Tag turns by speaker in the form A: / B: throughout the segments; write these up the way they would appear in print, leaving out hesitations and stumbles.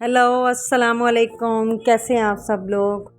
A: Hello अस्सलाम वालेकुम। कैसे हैं आप सब लोग?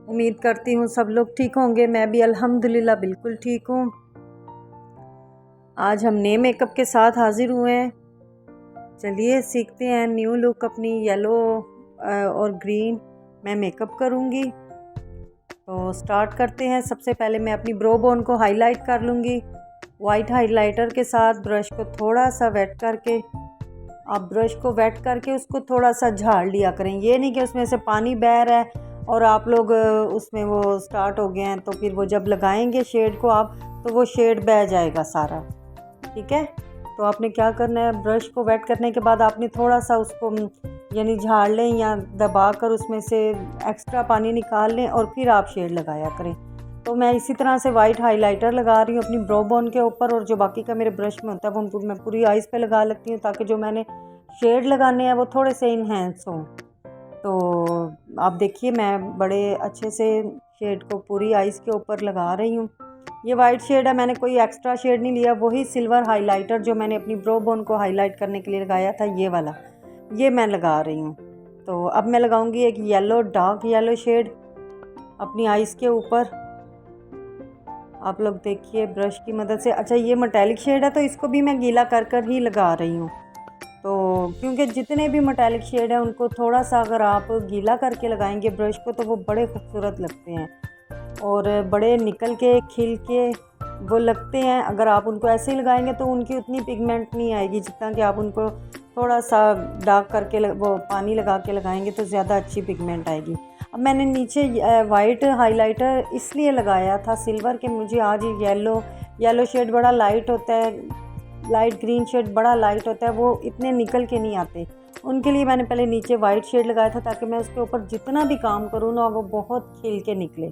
A: उम्मीद करती हूँ सब लोग ठीक होंगे। मैं भी अल्हम्दुलिल्लाह बिल्कुल ठीक हूँ। आज हम नए मेकअप के साथ हाजिर हुए हैं। चलिए सीखते हैं न्यू लुक अपनी। येलो और ग्रीन मैं मेकअप करूँगी, तो स्टार्ट करते हैं। सबसे पहले मैं अपनी ब्रो बोन को हाईलाइट कर लूँगी वाइट हाईलाइटर के साथ। ब्रश को थोड़ा सा वेट करके, आप ब्रश को वेट करके उसको थोड़ा सा झाड़ लिया करें। ये नहीं कि उसमें से पानी बह रहा है और आप लोग उसमें वो स्टार्ट हो गए हैं, तो फिर वो जब लगाएंगे शेड को आप, तो वो शेड बह जाएगा सारा। ठीक है, तो आपने क्या करना है, ब्रश को वेट करने के बाद आपने थोड़ा सा उसको यानी झाड़ लें या दबा कर उसमें से एक्स्ट्रा पानी निकाल लें और फिर आप शेड लगाया करें। तो मैं इसी तरह से वाइट हाईलाइटर लगा रही हूँ अपनी ब्रो बोन के ऊपर, और जो बाकी का मेरे ब्रश में होता है वो मैं पूरी आइज़ पे लगा लेती हूँ, ताकि जो मैंने शेड लगाने हैं वो थोड़े से इन्हेंस हों। तो आप देखिए मैं बड़े अच्छे से शेड को पूरी आइज़ के ऊपर लगा रही हूँ। ये वाइट शेड है, मैंने कोई एक्स्ट्रा शेड नहीं लिया। वही सिल्वर हाईलाइटर जो मैंने अपनी ब्रो बोन को हाईलाइट करने के लिए लगाया था, ये वाला, ये मैं लगा रही हूँ। तो अब मैं लगाऊंगी एक येलो, डार्क येलो शेड अपनी आइज़ के ऊपर। आप लोग देखिए ब्रश की मदद से। अच्छा, ये मेटालिक शेड है तो इसको भी मैं गीला कर कर ही लगा रही हूँ। तो क्योंकि जितने भी मेटालिक शेड है उनको थोड़ा सा अगर आप गीला करके लगाएंगे ब्रश को, तो वो बड़े खूबसूरत लगते हैं और बड़े निकल के खिल के वो लगते हैं। अगर आप उनको ऐसे ही लगाएंगे तो उनकी उतनी पिगमेंट नहीं आएगी, जितना कि आप उनको थोड़ा सा डार्क करके वो पानी लगा के लगाएंगे तो ज़्यादा अच्छी पिगमेंट आएगी। अब मैंने नीचे वाइट हाइलाइटर इसलिए लगाया था सिल्वर के, मुझे आज येलो शेड बड़ा लाइट होता है, लाइट ग्रीन शेड बड़ा लाइट होता है, वो इतने निकल के नहीं आते। उनके लिए मैंने पहले नीचे वाइट शेड लगाया था, ताकि मैं उसके ऊपर जितना भी काम करूँ ना वो बहुत खिल के निकले।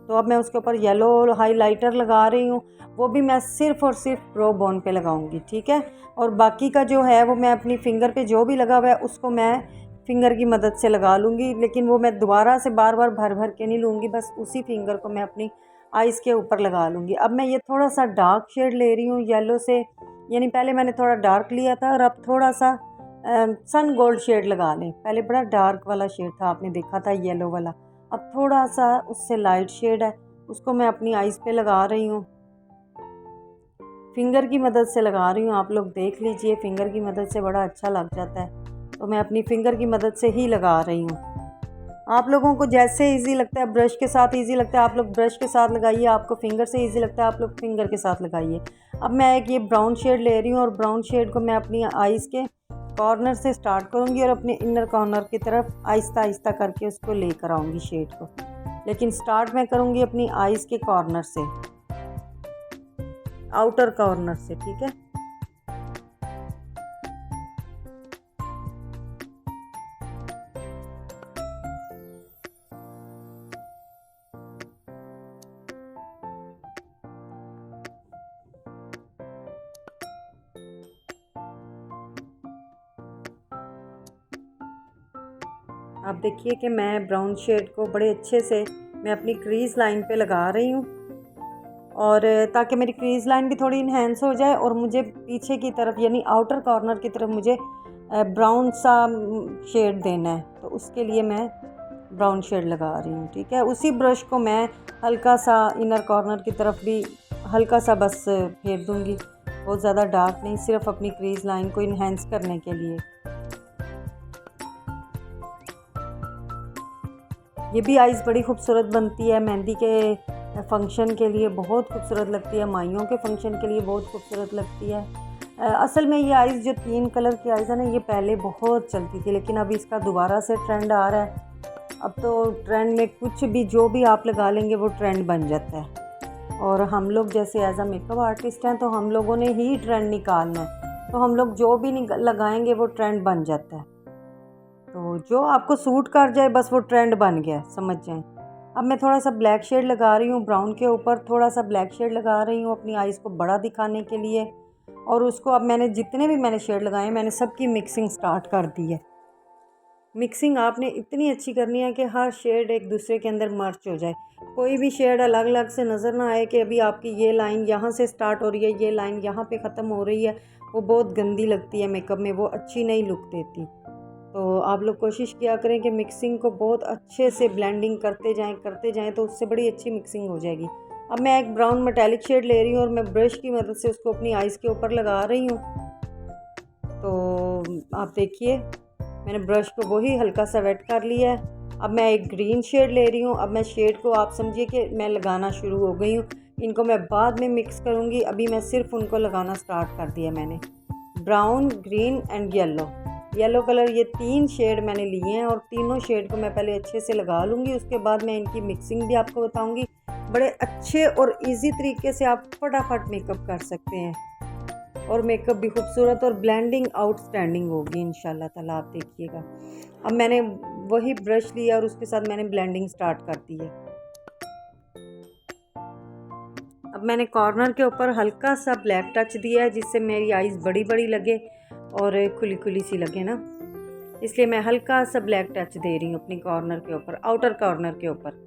A: तो अब मैं उसके ऊपर येलो हाइलाइटर लगा रही हूँ, वो भी मैं सिर्फ़ और सिर्फ ब्रो बोन पे लगाऊंगी। ठीक है, और बाकी का जो है वो मैं अपनी फिंगर पे जो भी लगा हुआ है उसको मैं फिंगर की मदद से लगा लूँगी, लेकिन वो मैं दोबारा से बार बार भर भर के नहीं लूँगी, बस उसी फिंगर को मैं अपनी आइज़ के ऊपर लगा लूँगी। अब मैं ये थोड़ा सा डार्क शेड ले रही हूँ येलो से, यानी पहले मैंने थोड़ा डार्क लिया था और अब थोड़ा सा सन गोल्ड शेड लगा लें। पहले बड़ा डार्क वाला शेड था, आपने देखा था येलो वाला, अब थोड़ा सा उससे लाइट शेड है, उसको मैं अपनी आइज़ पे लगा रही हूँ। फिंगर की मदद से लगा रही हूँ, आप लोग देख लीजिए, फिंगर की मदद से बड़ा अच्छा लग जाता है। तो मैं अपनी फिंगर की मदद से ही लगा रही हूँ। आप लोगों को जैसे इजी लगता है, ब्रश के साथ इजी लगता है आप लोग ब्रश के साथ लगाइए, आपको फिंगर से इजी लगता है आप लोग फिंगर के साथ लगाइए। अब मैं एक ये ब्राउन शेड ले रही हूँ और ब्राउन शेड को मैं अपनी आइज़ के कॉर्नर से स्टार्ट करूँगी और अपने इनर कॉर्नर की तरफ आहिस्ता आहिस्ता करके उसको लेकर आऊँगी शेड को, लेकिन स्टार्ट मैं करूँगी अपनी आइज़ के कॉर्नर से, आउटर कॉर्नर से। ठीक है, आप देखिए कि मैं ब्राउन शेड को बड़े अच्छे से मैं अपनी क्रीज़ लाइन पे लगा रही हूँ, और ताकि मेरी क्रीज़ लाइन भी थोड़ी इन्हेंस हो जाए, और मुझे पीछे की तरफ यानी आउटर कॉर्नर की तरफ मुझे ब्राउन सा शेड देना है, तो उसके लिए मैं ब्राउन शेड लगा रही हूँ। ठीक है, उसी ब्रश को मैं हल्का सा इनर कॉर्नर की तरफ भी हल्का सा बस फेर दूँगी, बहुत ज़्यादा डार्क नहीं, सिर्फ अपनी क्रीज़ लाइन को इन्हेंस करने के लिए। ये भी आइज़ बड़ी खूबसूरत बनती है, मेहंदी के फंक्शन के लिए बहुत खूबसूरत लगती है, माइयों के फंक्शन के लिए बहुत खूबसूरत लगती है। असल में ये आइज़ जो 3 कलर की आइज़ है ना, ये पहले बहुत चलती थी, लेकिन अभी इसका दोबारा से ट्रेंड आ रहा है। अब तो ट्रेंड में कुछ भी जो भी आप लगा लेंगे वो ट्रेंड बन जाता है, और हम लोग जैसे एज अ मेकअप आर्टिस्ट हैं तो हम लोगों ने ही ट्रेंड निकालना है, तो हम लोग जो भी लगाएंगे वो ट्रेंड बन जाता है। तो जो आपको सूट कर जाए बस वो ट्रेंड बन गया, समझ जाएं। अब मैं थोड़ा सा ब्लैक शेड लगा रही हूँ ब्राउन के ऊपर, थोड़ा सा ब्लैक शेड लगा रही हूँ अपनी आइज़ को बड़ा दिखाने के लिए, और उसको अब मैंने जितने भी मैंने शेड लगाए मैंने सबकी मिक्सिंग स्टार्ट कर दी है। मिक्सिंग आपने इतनी अच्छी करनी है कि हर शेड एक दूसरे के अंदर मर्ज हो जाए, कोई भी शेड अलग अलग से नज़र ना आए कि अभी आपकी ये लाइन यहाँ से स्टार्ट हो रही है, ये लाइन यहाँ पे ख़त्म हो रही है, वो बहुत गंदी लगती है मेकअप में, वो अच्छी नहीं लुक देती। तो आप लोग कोशिश किया करें कि मिक्सिंग को बहुत अच्छे से ब्लेंडिंग करते जाएं तो उससे बड़ी अच्छी मिक्सिंग हो जाएगी। अब मैं एक ब्राउन मेटालिक शेड ले रही हूँ और मैं ब्रश की मदद से उसको अपनी आइज़ के ऊपर लगा रही हूँ। तो आप देखिए मैंने ब्रश को वही हल्का सा वेट कर लिया है। अब मैं एक ग्रीन शेड ले रही हूँ। अब मैं शेड को आप समझिए कि मैं लगाना शुरू हो गई हूँ। इनको मैं बाद में मिक्स करूँगी, अभी मैं सिर्फ उनको लगाना स्टार्ट कर दिया मैंने। Brown, green and yellow colour, ये 3 शेड मैंने लिए हैं और तीनों शेड को मैं पहले अच्छे से लगा लूँगी। उसके बाद मैं इनकी मिक्सिंग भी आपको बताऊँगी। बड़े अच्छे और इजी तरीके से आप फटाफट मेकअप कर सकते हैं और मेकअप भी खूबसूरत और ब्लेंडिंग आउटस्टैंडिंग होगी इंशाल्लाह ताला, आप देखिएगा। अब मैंने वही ब्रश लिया और उसके साथ मैंने ब्लेंडिंग स्टार्ट कर दी है। अब मैंने कॉर्नर के ऊपर हल्का सा ब्लैक टच दिया है जिससे मेरी आइज़ बड़ी बड़ी लगे और खुली खुली सी लगे ना, इसलिए मैं हल्का सा ब्लैक टच दे रही हूँ अपनी कॉर्नर के ऊपर, आउटर कॉर्नर के ऊपर।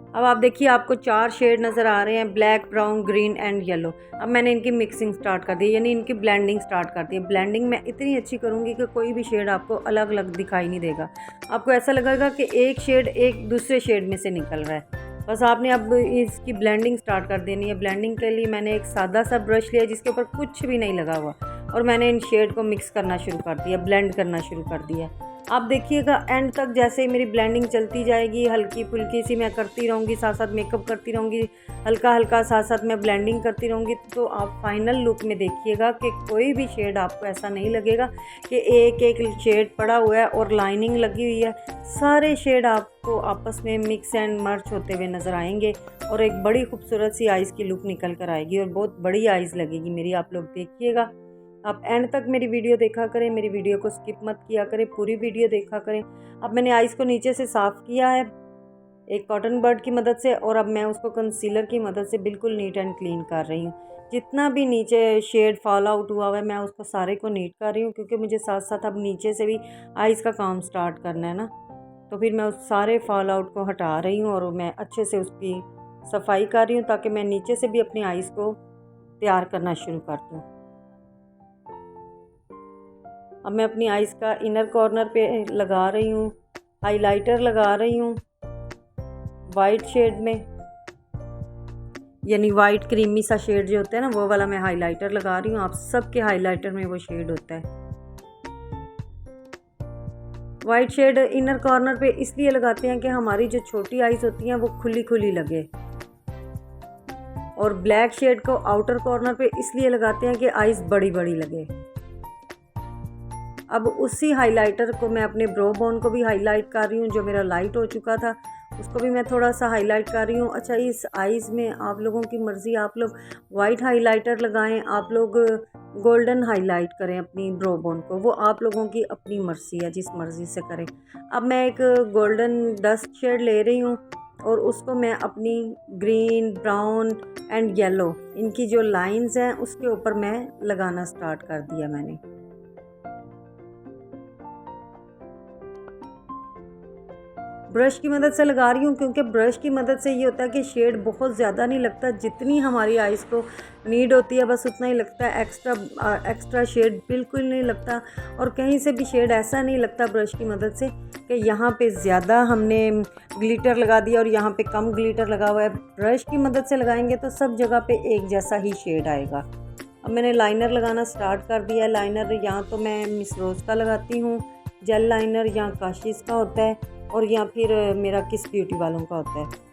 A: अब आप देखिए आपको 4 शेड नज़र आ रहे हैं, black, brown, green and yellow. अब मैंने इनकी मिक्सिंग स्टार्ट कर दी, यानी इनकी ब्लेंडिंग स्टार्ट कर दी। ब्लेंडिंग मैं इतनी अच्छी करूँगी कि कोई भी शेड आपको अलग अलग दिखाई नहीं देगा। आपको ऐसा लगेगा कि एक शेड एक दूसरे शेड में से निकल रहा है। बस आपने अब इसकी ब्लेंडिंग स्टार्ट कर देनी है। ब्लेंडिंग के लिए मैंने एक सादा सा ब्रश लिया जिसके ऊपर कुछ भी नहीं लगा हुआ और मैंने इन शेड को मिक्स करना शुरू कर दिया, ब्लेंड करना शुरू कर दिया। आप देखिएगा एंड तक जैसे ही मेरी ब्लेंडिंग चलती जाएगी, हल्की फुल्की सी मैं करती रहूँगी, साथ साथ मेकअप करती रहूँगी, हल्का हल्का साथ साथ मैं ब्लेंडिंग करती रहूँगी, तो आप फाइनल लुक में देखिएगा कि कोई भी शेड आपको ऐसा नहीं लगेगा कि एक एक शेड पड़ा हुआ है और लाइनिंग लगी हुई है। सारे शेड आपको आपस में मिक्स एंड मर्ज होते हुए नज़र आएंगे और एक बड़ी खूबसूरत सी आइज़ की लुक निकल कर आएगी और बहुत बड़ी आइज़ लगेगी मेरी। आप लोग देखिएगा, आप एंड तक मेरी वीडियो देखा करें, मेरी वीडियो को स्किप मत किया करें, पूरी वीडियो देखा करें। अब मैंने आइज़ को नीचे से साफ़ किया है एक कॉटन बड की मदद से और अब मैं उसको कंसीलर की मदद से बिल्कुल नीट एंड क्लीन कर रही हूँ। जितना भी नीचे शेड फॉल आउट हुआ है मैं उसको सारे को नीट कर रही हूँ, क्योंकि मुझे साथ साथ अब नीचे से भी आइज़ का काम स्टार्ट करना है ना, तो फिर मैं उस सारे फॉल आउट को हटा रही हूँ और मैं अच्छे से उसकी सफाई कर रही हूँ ताकि मैं नीचे से भी अपनी आइज़ को तैयार करना शुरू कर दूँ। अब मैं अपनी आइज़ का इनर कॉर्नर पे लगा रही हूँ, हाइलाइटर लगा रही हूँ वाइट शेड में, यानी वाइट क्रीमी सा शेड जो होता है ना वो वाला मैं हाइलाइटर लगा रही हूँ। आप सबके हाइलाइटर में वो शेड होता है। वाइट शेड इनर कॉर्नर पे इसलिए लगाते हैं कि हमारी जो छोटी आइज़ होती हैं वो खुली खुली लगे, और ब्लैक शेड को आउटर कॉर्नर पे इसलिए लगाते हैं कि आइज़ बड़ी बड़ी लगे। अब उसी हाइलाइटर को मैं अपने ब्रो बोन को भी हाईलाइट कर रही हूँ, जो मेरा लाइट हो चुका था उसको भी मैं थोड़ा सा हाईलाइट कर रही हूँ। अच्छा, इस आइज़ में आप लोगों की मर्ज़ी, आप लोग वाइट हाइलाइटर लगाएं, आप लोग गोल्डन हाईलाइट करें अपनी ब्रो बोन को, वो आप लोगों की अपनी मर्ज़ी है, जिस मर्ज़ी से करें। अब मैं एक गोल्डन डस्ट शेड ले रही हूँ और उसको मैं अपनी ग्रीन, ब्राउन एंड येलो, इनकी जो लाइंस हैं उसके ऊपर मैं लगाना स्टार्ट कर दिया मैंने। ब्रश की मदद से लगा रही हूँ, क्योंकि ब्रश की मदद से ये होता है कि शेड बहुत ज़्यादा नहीं लगता, जितनी हमारी आइज़ को नीड होती है बस उतना ही लगता है, एक्स्ट्रा शेड बिल्कुल नहीं लगता। और कहीं से भी शेड ऐसा नहीं लगता ब्रश की मदद से कि यहाँ पे ज़्यादा हमने ग्लिटर लगा दिया और यहाँ पे कम ग्लिटर लगा हुआ है। ब्रश की मदद से लगाएंगे तो सब जगह पे एक जैसा ही शेड आएगा। अब मैंने लाइनर लगाना स्टार्ट कर दिया। लाइनर यहाँ तो मैं मिस रोज़ का लगाती हूँ, जेल लाइनर यहाँ काशिश का होता है और या फिर मेरा किस ब्यूटी वालों का होता है।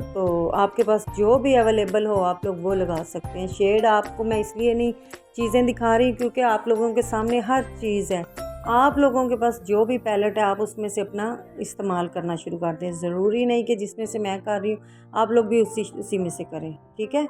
A: तो आपके पास जो भी अवेलेबल हो आप लोग वो लगा सकते हैं। शेड आपको मैं इसलिए नहीं चीज़ें दिखा रही क्योंकि आप लोगों के सामने हर चीज़ है, आप लोगों के पास जो भी पैलेट है आप उसमें से अपना इस्तेमाल करना शुरू कर दें। ज़रूरी नहीं कि जिसमें से मैं कर रही हूँ आप लोग भी उसी में से करें, ठीक है।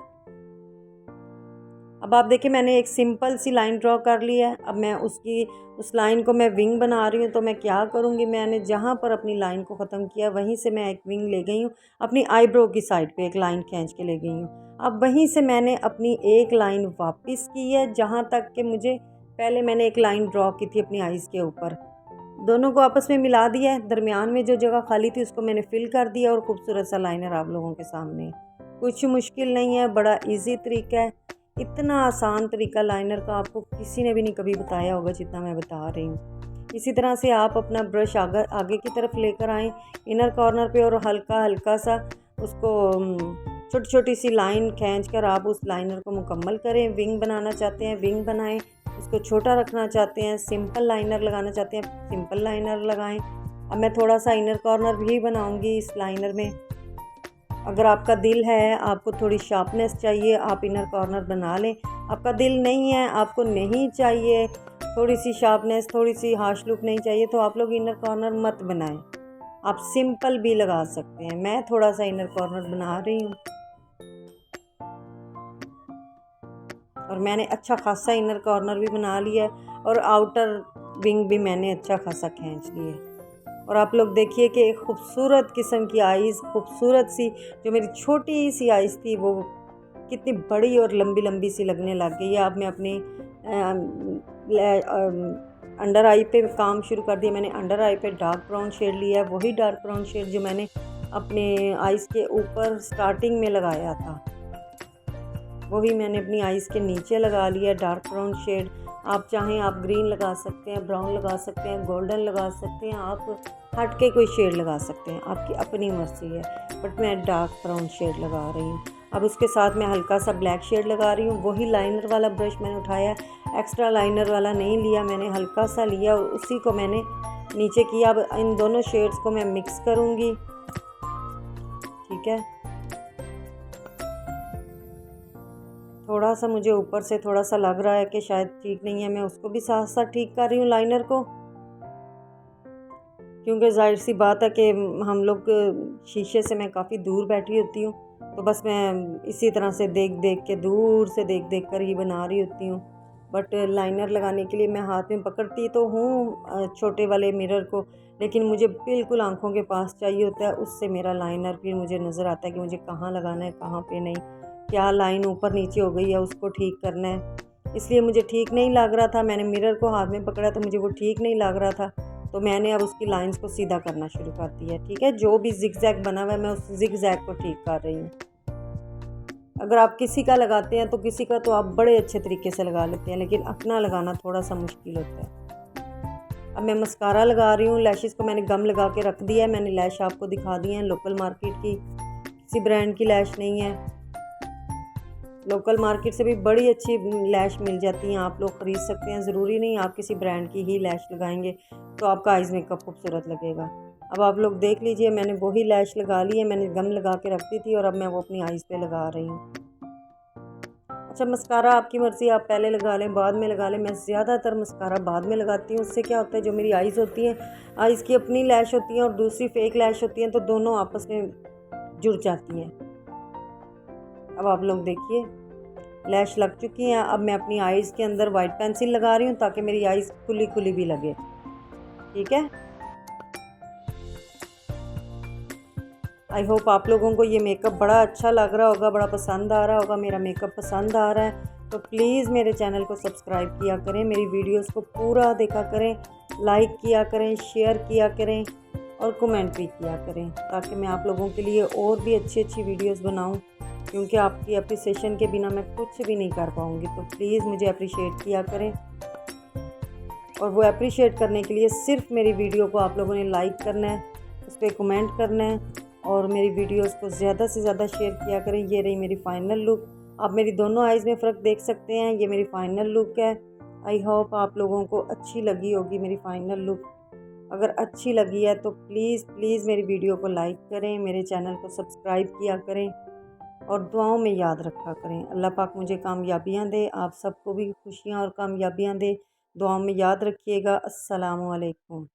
A: अब आप देखिए मैंने एक सिंपल सी लाइन ड्रॉ कर ली है। अब मैं उस लाइन को मैं विंग बना रही हूँ। तो मैं क्या करूँगी, मैंने जहाँ पर अपनी लाइन को ख़त्म किया वहीं से मैं एक विंग ले गई हूँ, अपनी आईब्रो की साइड पे एक लाइन खींच के ले गई हूँ। अब वहीं से मैंने अपनी एक लाइन वापस की है, जहाँ तक कि मुझे पहले मैंने एक लाइन ड्रॉ की थी अपनी आइज़ के ऊपर। दोनों को आपस में मिला दिया है, दरमियान में जो जगह खाली थी उसको मैंने फिल कर दिया और खूबसूरत सा लाइनर आप लोगों के सामने। कुछ मुश्किल नहीं है, बड़ा ईजी तरीका है। इतना आसान तरीका लाइनर का आपको किसी ने भी नहीं कभी बताया होगा जितना मैं बता रही हूँ। इसी तरह से आप अपना ब्रश आगे की तरफ लेकर आएँ इनर कॉर्नर पे और हल्का हल्का सा उसको छोटी छोटी सी लाइन खींचकर आप उस लाइनर को मुकम्मल करें। विंग बनाना चाहते हैं विंग बनाएं, उसको छोटा रखना चाहते हैं, सिंपल लाइनर लगाना चाहते हैं सिंपल लाइनर लगाएं। अब मैं थोड़ा सा इनर कॉर्नर भी बनाऊंगी इस लाइनर में। अगर आपका दिल है, आपको थोड़ी शार्पनेस चाहिए, आप इनर कॉर्नर बना लें। आपका दिल नहीं है, आपको नहीं चाहिए थोड़ी सी शार्पनेस, थोड़ी सी हार्श लुक नहीं चाहिए, तो आप लोग इनर कॉर्नर मत बनाएं, आप सिंपल भी लगा सकते हैं। मैं थोड़ा सा इनर कॉर्नर बना रही हूँ और मैंने अच्छा खासा इनर कॉर्नर भी बना लिया है और आउटर विंग भी मैंने अच्छा खासा खींच लिया है। और आप लोग देखिए कि एक खूबसूरत किस्म की आइज़, खूबसूरत सी, जो मेरी छोटी सी आइज़ थी वो कितनी बड़ी और लंबी लंबी सी लगने लग गई है। अब मैं अपनी अंडर आई पे काम शुरू कर दिया। मैंने अंडर आई पे डार्क ब्राउन शेड लिया है, वही डार्क ब्राउन शेड जो मैंने अपने आइज़ के ऊपर स्टार्टिंग में लगाया था, वही मैंने अपनी आइज़ के नीचे लगा लिया डार्क ब्राउन शेड। आप चाहें आप ग्रीन लगा सकते हैं, ब्राउन लगा सकते हैं, गोल्डन लगा सकते हैं, आप हट के कोई शेड लगा सकते हैं, आपकी अपनी मर्ज़ी है, बट मैं डार्क ब्राउन शेड लगा रही हूँ। अब उसके साथ मैं हल्का सा ब्लैक शेड लगा रही हूँ। वही लाइनर वाला ब्रश मैंने उठाया, एक्स्ट्रा लाइनर वाला नहीं लिया, मैंने हल्का सा लिया और उसी को मैंने नीचे किया। अब इन दोनों शेड्स को मैं मिक्स करूँगी, ठीक है। थोड़ा सा मुझे ऊपर से थोड़ा सा लग रहा है कि शायद ठीक नहीं है, मैं उसको भी साथ साथ ठीक कर रही हूँ लाइनर को, क्योंकि जाहिर सी बात है कि हम लोग शीशे से मैं काफ़ी दूर बैठी होती हूँ, तो बस मैं इसी तरह से देख देख के, दूर से देख देख कर ही बना रही होती हूँ। बट लाइनर लगाने के लिए मैं हाथ में पकड़ती तो हूँ छोटे वाले मिरर को, लेकिन मुझे बिल्कुल आंखों के पास चाहिए होता है, उससे मेरा लाइनर फिर मुझे नज़र आता है कि मुझे कहाँ लगाना है कहाँ पे नहीं, क्या लाइन ऊपर नीचे हो गई है उसको ठीक करना है। इसलिए मुझे ठीक नहीं लग रहा था, मैंने मिरर को हाथ में पकड़ा तो मुझे वो ठीक नहीं लग रहा था, तो मैंने अब उसकी लाइंस को सीधा करना शुरू कर दिया, ठीक है। जो भी जिगजैग बना हुआ है मैं उस जिगजैग को ठीक कर रही हूँ। अगर आप किसी का लगाते हैं तो किसी का तो आप बड़े अच्छे तरीके से लगा लेते हैं, लेकिन अपना लगाना थोड़ा सा मुश्किल होता है। अब मैं मस्कारा लगा रही हूँ। लैशेस को मैंने गम लगा के रख दिया है, मैंने लैश आपको दिखा दी है, लोकल मार्केट की, किसी ब्रांड की लैश नहीं है। लोकल मार्केट से भी बड़ी अच्छी लैश मिल जाती हैं, आप लोग ख़रीद सकते हैं। ज़रूरी नहीं आप किसी ब्रांड की ही लैश लगाएंगे तो आपका आइज़ मेकअप खूबसूरत लगेगा। अब आप लोग देख लीजिए, मैंने वही लैश लगा ली है, मैंने गम लगा के रख दी थी और अब मैं वो अपनी आइज़ पे लगा रही हूँ। अच्छा, मस्कारा आपकी मर्ज़ी, आप पहले लगा लें बाद में लगा लें। मैं ज़्यादातर मस्कारा बाद में लगाती हूँ। उससे क्या होता है, जो मेरी आइज़ होती हैं, आइज़ की अपनी लैश होती हैं और दूसरी फेक लैश होती हैं, तो दोनों आपस में जुड़ जाती हैं। अब आप लोग देखिए लैश लग चुकी हैं। अब मैं अपनी आइज़ के अंदर वाइट पेंसिल लगा रही हूँ ताकि मेरी आइज़ खुली खुली भी लगे, ठीक है। आई होप आप लोगों को ये मेकअप बड़ा अच्छा लग रहा होगा, बड़ा पसंद आ रहा होगा, मेरा मेकअप पसंद आ रहा है तो प्लीज़ मेरे चैनल को सब्सक्राइब किया करें, मेरी वीडियोस को पूरा देखा करें, लाइक किया करें, शेयर किया करें और कमेंट भी किया करें, ताकि मैं आप लोगों के लिए और भी अच्छी अच्छी वीडियोस बनाऊं, क्योंकि आपकी अप्रिसिएशन के बिना मैं कुछ भी नहीं कर पाऊँगी। तो प्लीज़ मुझे अप्रिशिएट किया करें, और वो अप्रिशिएट करने के लिए सिर्फ मेरी वीडियो को आप लोगों ने लाइक करना है, उस पर कमेंट करना है और मेरी वीडियोस को ज़्यादा से ज़्यादा शेयर किया करें। ये रही मेरी फ़ाइनल लुक, आप मेरी दोनों आइज़ में फ़र्क देख सकते हैं, ये मेरी फ़ाइनल लुक है। आई होप आप लोगों को अच्छी लगी होगी मेरी फ़ाइनल लुक। अगर अच्छी लगी है तो प्लीज़ प्लीज़ मेरी वीडियो को लाइक करें, मेरे चैनल को सब्सक्राइब किया करें और दुआओं में याद रखा करें। अल्लाह पाक मुझे कामयाबियाँ दे, आप सबको भी खुशियाँ और कामयाबियाँ दे। दुआओं में याद रखिएगा। अस्सलामु अलैकुम।